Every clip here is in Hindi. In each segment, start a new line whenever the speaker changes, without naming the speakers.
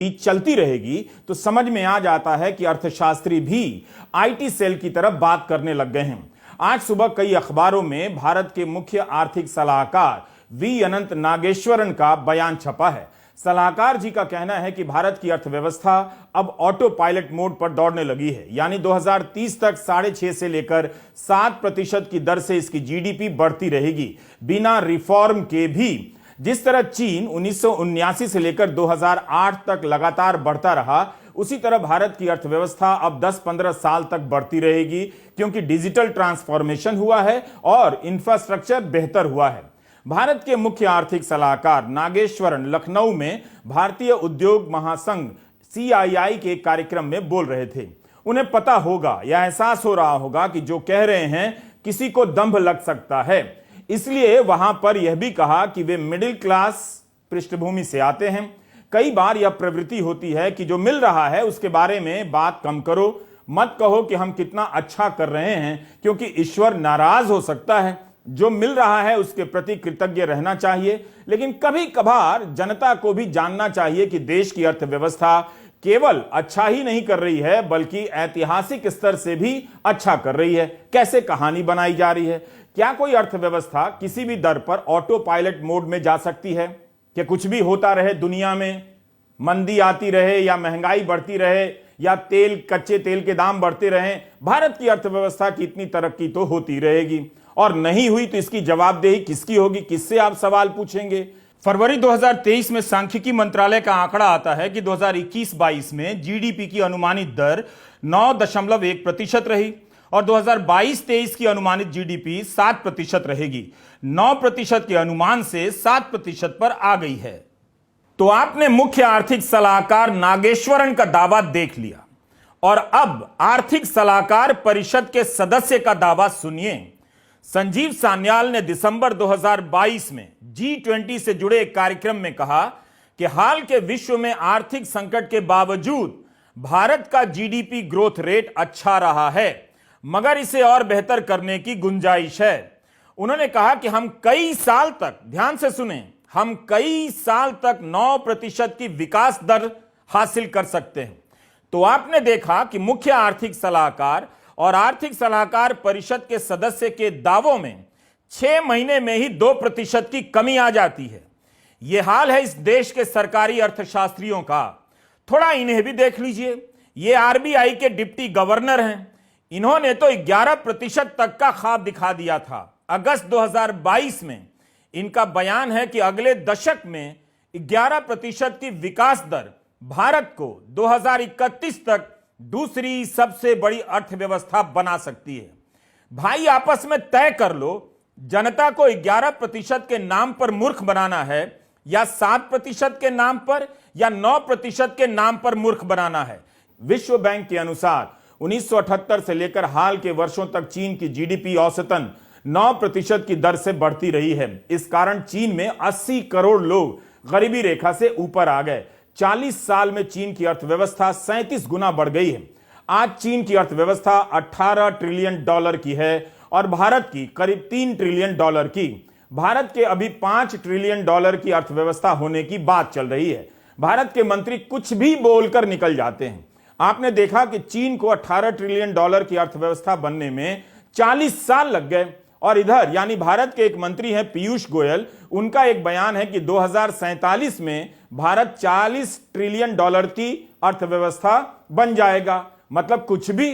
चलती रहेगी तो समझ में आ जाता है कि अर्थशास्त्री भी आईटी सेल की तरफ बात करने लग गए हैं। आज सुबह कई अखबारों में भारत के मुख्य आर्थिक सलाहकार वी अनंत नागेश्वरन का बयान छपा है। सलाहकार जी का कहना है कि भारत की अर्थव्यवस्था अब ऑटो पायलट मोड पर दौड़ने लगी है, यानी 2030 तक 6.5 से लेकर 7% की दर से इसकी जीडीपी बढ़ती रहेगी बिना रिफॉर्म के भी। जिस तरह चीन 1979 से लेकर 2008 तक लगातार बढ़ता रहा, उसी तरह भारत की अर्थव्यवस्था अब 10-15 साल तक बढ़ती रहेगी, क्योंकि डिजिटल ट्रांसफॉर्मेशन हुआ है और इंफ्रास्ट्रक्चर बेहतर हुआ है। भारत के मुख्य आर्थिक सलाहकार नागेश्वरन लखनऊ में भारतीय उद्योग महासंघ सीआईआई के कार्यक्रम में बोल रहे थे। उन्हें पता होगा या एहसास हो रहा होगा कि जो कह रहे हैं किसी को दंभ लग सकता है, इसलिए वहां पर यह भी कहा कि वे मिडिल क्लास पृष्ठभूमि से आते हैं। कई बार यह प्रवृत्ति होती है कि जो मिल रहा है उसके बारे में बात कम करो, मत कहो कि हम कितना अच्छा कर रहे हैं, क्योंकि ईश्वर नाराज हो सकता है। जो मिल रहा है उसके प्रति कृतज्ञ रहना चाहिए, लेकिन कभी कभार जनता को भी जानना चाहिए कि देश की अर्थव्यवस्था केवल अच्छा ही नहीं कर रही है, बल्कि ऐतिहासिक स्तर से भी अच्छा कर रही है। कैसे कहानी बनाई जा रही है? क्या कोई अर्थव्यवस्था किसी भी दर पर ऑटो पायलट मोड में जा सकती है? कि कुछ भी होता रहे दुनिया में, मंदी आती रहे या महंगाई बढ़ती रहे या कच्चे तेल के दाम बढ़ते रहें, भारत की अर्थव्यवस्था की इतनी तरक्की तो होती रहेगी। और नहीं हुई तो इसकी जवाबदेही किसकी होगी? किससे आप सवाल पूछेंगे? फरवरी 2023 में सांख्यिकी मंत्रालय का आंकड़ा आता है कि 2021-22 में जीडीपी की अनुमानित दर 9.1% रही और 2022-23 की अनुमानित जीडीपी 7% रहेगी। 9% के अनुमान से 7% पर आ गई है। तो आपने मुख्य आर्थिक सलाहकार नागेश्वरन का दावा देख लिया, और अब आर्थिक सलाहकार परिषद के सदस्य का दावा सुनिए। संजीव सान्याल ने दिसंबर 2022 में G20 से जुड़े एक कार्यक्रम में कहा कि हाल के विश्व में आर्थिक संकट के बावजूद भारत का जीडीपी ग्रोथ रेट अच्छा रहा है, मगर इसे और बेहतर करने की गुंजाइश है। उन्होंने कहा कि हम कई साल तक, ध्यान से सुने, हम कई साल तक 9% की विकास दर हासिल कर सकते हैं। तो आपने देखा कि मुख्य आर्थिक सलाहकार और आर्थिक सलाहकार परिषद के सदस्य के दावों में 6 महीने में ही 2% की कमी आ जाती है। यह हाल है इस देश के सरकारी अर्थशास्त्रियों का। थोड़ा इन्हें भी देख लीजिए। ये आरबीआई के डिप्टी गवर्नर हैं। इन्होंने तो 11% तक का ख्वाब दिखा दिया था। अगस्त 2022 में इनका बयान है कि अगले दशक में 11% की विकास दर भारत को 2031 तक दूसरी सबसे बड़ी अर्थव्यवस्था बना सकती है। भाई आपस में तय कर लो, जनता को 11% के नाम पर मूर्ख बनाना है या 7% के नाम पर या 9% के नाम पर मूर्ख बनाना है। विश्व बैंक के अनुसार 1978 से लेकर हाल के वर्षों तक चीन की जीडीपी औसतन 9% की दर से बढ़ती रही है। इस कारण चीन में 80 करोड़ लोग गरीबी रेखा से ऊपर आ गए। 40 साल में चीन की अर्थव्यवस्था 37 गुना बढ़ गई है। आज चीन की अर्थव्यवस्था 18 ट्रिलियन डॉलर की है और भारत की करीब 3 ट्रिलियन डॉलर की। भारत के अभी 5 ट्रिलियन डॉलर की अर्थव्यवस्था होने की बात चल रही है। भारत के मंत्री कुछ भी बोलकर निकल जाते हैं। आपने देखा कि चीन को 18 ट्रिलियन डॉलर की अर्थव्यवस्था बनने में 40 साल लग गए, और इधर यानी भारत के एक मंत्री हैं पीयूष गोयल, उनका एक बयान है कि 2047 में भारत 40 ट्रिलियन डॉलर की अर्थव्यवस्था बन जाएगा। मतलब कुछ भी,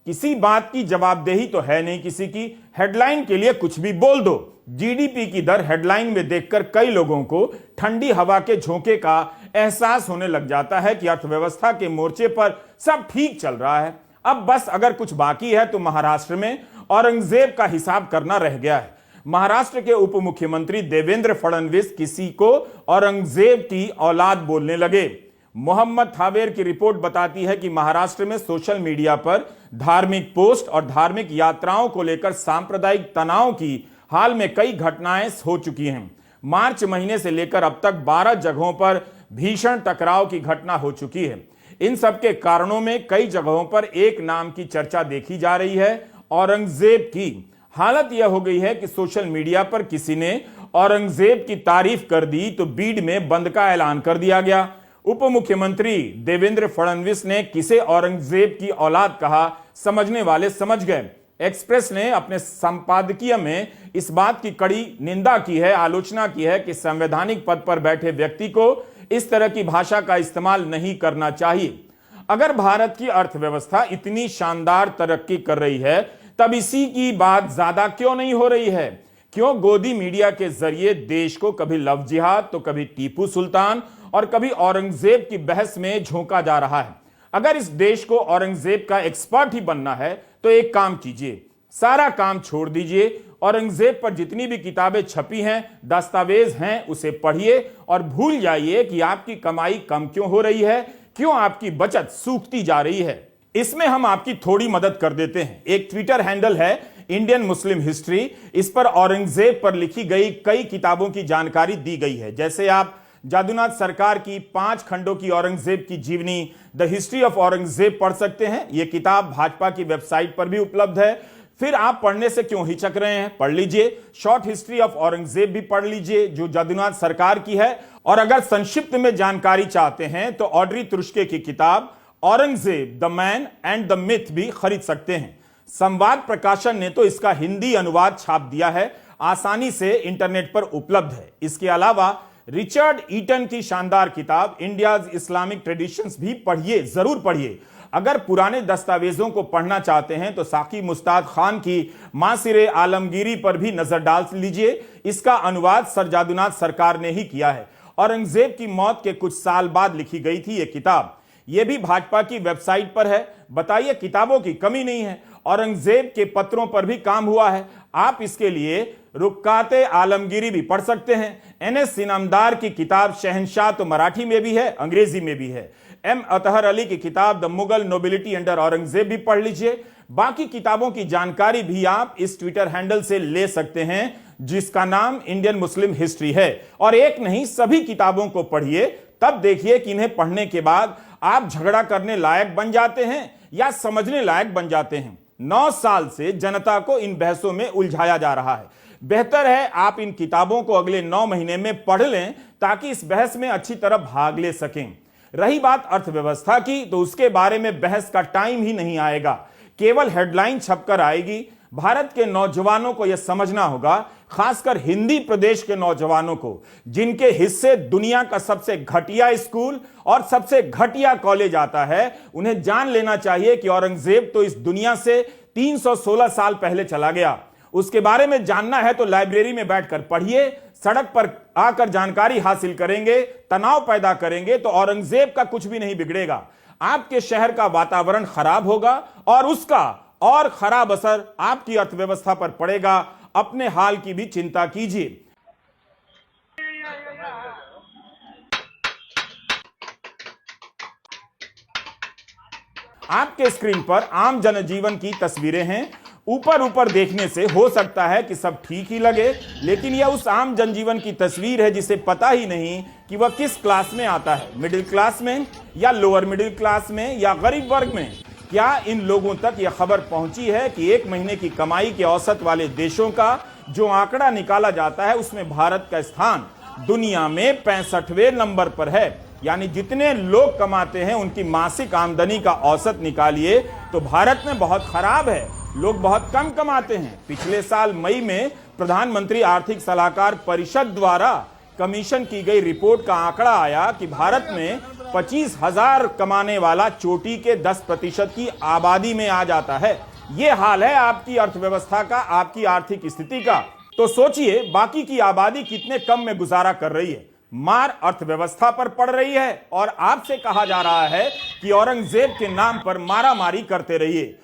किसी बात की जवाबदेही तो है नहीं किसी की। हेडलाइन के लिए कुछ भी बोल दो। जीडीपी की दर हेडलाइन में देखकर कई लोगों को ठंडी हवा के झोंके का एहसास होने लग जाता है कि अर्थव्यवस्था के मोर्चे पर सब ठीक चल रहा है। अब बस अगर कुछ बाकी है तो महाराष्ट्र में औरंगजेब का हिसाब करना रह गया है। महाराष्ट्र के उप मुख्यमंत्री देवेंद्र फडणवीस किसी को औरंगजेब की औलाद बोलने लगे। मोहम्मद थावेर की रिपोर्ट बताती है कि महाराष्ट्र में सोशल मीडिया पर धार्मिक पोस्ट और धार्मिक यात्राओं को लेकर सांप्रदायिक तनाव की हाल में कई घटनाएं हो चुकी हैं। मार्च महीने से लेकर अब तक 12 जगहों पर भीषण टकराव की घटना हो चुकी है। इन सब के कारणों में कई जगहों पर एक नाम की चर्चा देखी जा रही है, औरंगजेब की। हालत यह हो गई है कि सोशल मीडिया पर किसी ने औरंगजेब की तारीफ कर दी तो बीड में बंद का ऐलान कर दिया गया। उप मुख्यमंत्री देवेंद्र फडणवीस ने किसे औरंगजेब की औलाद कहा, समझने वाले समझ गए। एक्सप्रेस ने अपने संपादकीय में इस बात की कड़ी निंदा की है, आलोचना की है कि संवैधानिक पद पर बैठे व्यक्ति को इस तरह की भाषा का इस्तेमाल नहीं करना चाहिए। अगर भारत की अर्थव्यवस्था इतनी शानदार तरक्की कर रही है, तब इसी की बात ज्यादा क्यों नहीं हो रही है? क्यों गोदी मीडिया के जरिए देश को कभी लव जिहाद तो कभी टीपू सुल्तान और कभी औरंगजेब की बहस में झोंका जा रहा है? अगर इस देश को औरंगजेब का एक्सपर्ट ही बनना है तो एक काम कीजिए, सारा काम छोड़ दीजिए। औरंगजेब पर जितनी भी किताबें छपी हैं, दस्तावेज हैं, उसे पढ़िए और भूल जाइए कि आपकी कमाई कम क्यों हो रही है, क्यों आपकी बचत सूखती जा रही है। इसमें हम आपकी थोड़ी मदद कर देते हैं। एक ट्विटर हैंडल है इंडियन मुस्लिम हिस्ट्री। इस पर औरंगजेब पर लिखी गई कई किताबों की जानकारी दी गई है। जैसे आप जादूनाथ सरकार की 5 खंडों की औरंगजेब की जीवनी द हिस्ट्री ऑफ औरंगजेब पढ़ सकते हैं। यह किताब भाजपा की वेबसाइट पर भी उपलब्ध है। फिर आप पढ़ने से क्यों हिचक रहे हैं, पढ़ लीजिए। शॉर्ट हिस्ट्री ऑफ औरंगजेब भी पढ़ लीजिए जो जादूनाथ सरकार की है। और अगर संक्षिप्त में जानकारी चाहते हैं तो ऑड्री तुरुष्के की किताब Aurangzeb the man and the myth भी खरीद सकते हैं। संवाद प्रकाशन ने तो इसका हिंदी अनुवाद छाप दिया है, आसानी से इंटरनेट पर उपलब्ध है। इसके अलावा रिचर्ड ईटन की शानदार किताब इंडियाज इस्लामिक ट्रेडिशंस भी पढ़िए, जरूर पढ़िए। अगर पुराने दस्तावेजों को पढ़ना चाहते हैं तो साकी मुस्ताद खान की मासिरे आलमगीरी पर भी नजर डाल लीजिए। इसका अनुवाद सर जादूनाथ सरकार ने ही किया है। औरंगजेब की मौत के कुछ साल बाद लिखी गई थी यह किताब। यह भी भाजपा की वेबसाइट पर है। बताइए, किताबों की कमी नहीं है। औरंगजेब के पत्रों पर भी काम हुआ है। आप इसके लिए रुक्काते आलमगीरी भी पढ़ सकते हैं। एनएस इनामदार की किताब शहंशाह तो मराठी में भी है, अंग्रेजी में भी है। एम अतहर अली की किताब the Mughal nobility under Aurangzeb भी पढ़ लीजिए। बाकी किताबों की जानकारी भी आप इस ट्विटर हैंडल से ले सकते हैं जिसका नाम इंडियन मुस्लिम हिस्ट्री है। और एक नहीं, सभी किताबों को पढ़िए, तब देखिए कि इन्हें पढ़ने के बाद आप झगड़ा करने लायक बन जाते हैं या समझने लायक बन जाते हैं। 9 साल से जनता को इन बहसों में उलझाया जा रहा है। बेहतर है आप इन किताबों को अगले 9 महीने में पढ़ लें ताकि इस बहस में अच्छी तरह भाग ले सकें। रही बात अर्थव्यवस्था की, तो उसके बारे में बहस का टाइम ही नहीं आएगा, केवल हेडलाइन छपकर आएगी। भारत के नौजवानों को यह समझना होगा, खासकर हिंदी प्रदेश के नौजवानों को, जिनके हिस्से दुनिया का सबसे घटिया स्कूल और सबसे घटिया कॉलेज आता है, उन्हें जान लेना चाहिए कि औरंगजेब तो इस दुनिया से 316 साल पहले चला गया। उसके बारे में जानना है तो लाइब्रेरी में बैठकर पढ़िए, सड़क पर आकर जानकारी हासिल करेंगे, तनाव पैदा करेंगे तो औरंगजेब का कुछ भी नहीं बिगड़ेगा। आपके शहर का वातावरण खराब होगा और उसका और खराब असर आपकी अर्थव्यवस्था पर पड़ेगा। अपने हाल की भी चिंता कीजिए। आपके स्क्रीन पर आम जनजीवन की तस्वीरें हैं। ऊपर ऊपर देखने से हो सकता है कि सब ठीक ही लगे, लेकिन यह उस आम जनजीवन की तस्वीर है जिसे पता ही नहीं कि वह किस क्लास में आता है, मिडिल क्लास में या लोअर मिडिल क्लास में या गरीब वर्ग में। क्या इन लोगों तक यह खबर पहुंची है कि 1 महीने की कमाई के औसत वाले देशों का जो आंकड़ा निकाला जाता है उसमें भारत का स्थान दुनिया में 65वें नंबर पर है। यानी जितने लोग कमाते हैं उनकी मासिक आमदनी का औसत निकालिए तो भारत में बहुत खराब है, लोग बहुत कम कमाते हैं। पिछले साल मई में प्रधानमंत्री आर्थिक सलाहकार परिषद द्वारा कमीशन की गई रिपोर्ट का आंकड़ा आया कि भारत में 25,000 कमाने वाला चोटी के 10% की आबादी में आ जाता है। यह हाल है आपकी अर्थव्यवस्था का, आपकी आर्थिक स्थिति का। तो सोचिए बाकी की आबादी कितने कम में गुजारा कर रही है। मार अर्थव्यवस्था पर पड़ रही है और आपसे कहा जा रहा है कि औरंगजेब के नाम पर मारामारी करते रहिए।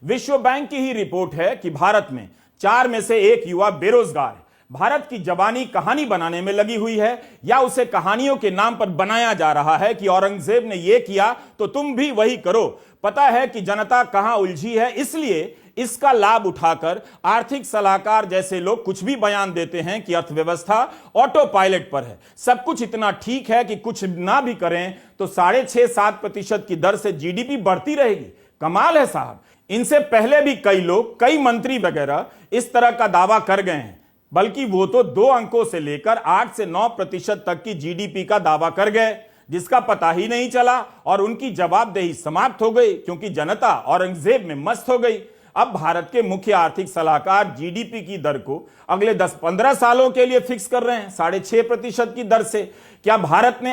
विश्व बैंक की ही रिपोर्ट है कि भारत में 4 में से 1 युवा बेरोजगार है। भारत की जवानी कहानी बनाने में लगी हुई है या उसे कहानियों के नाम पर बनाया जा रहा है कि औरंगजेब ने यह किया तो तुम भी वही करो। पता है कि जनता कहां उलझी है, इसलिए इसका लाभ उठाकर आर्थिक सलाहकार जैसे लोग कुछ भी बयान देते हैं कि अर्थव्यवस्था ऑटो पायलट पर है, सब कुछ इतना ठीक है कि कुछ ना भी करें तो 6.5-7% की दर से जीडीपी बढ़ती रहेगी। कमाल है साहब। इनसे पहले भी कई लोग, कई मंत्री वगैरह इस तरह का दावा कर गए हैं, बल्कि वो तो 2 अंकों से लेकर 8 से 9% तक की जीडीपी का दावा कर गए। जिसका पता ही नहीं चला और उनकी जवाबदेही समाप्त हो गई क्योंकि जनता औरंगजेब में मस्त हो गई। अब भारत के मुख्य आर्थिक सलाहकार जीडीपी की दर को अगले 10-15 सालों के लिए फिक्स कर रहे हैं 6.5% की दर से। क्या भारत ने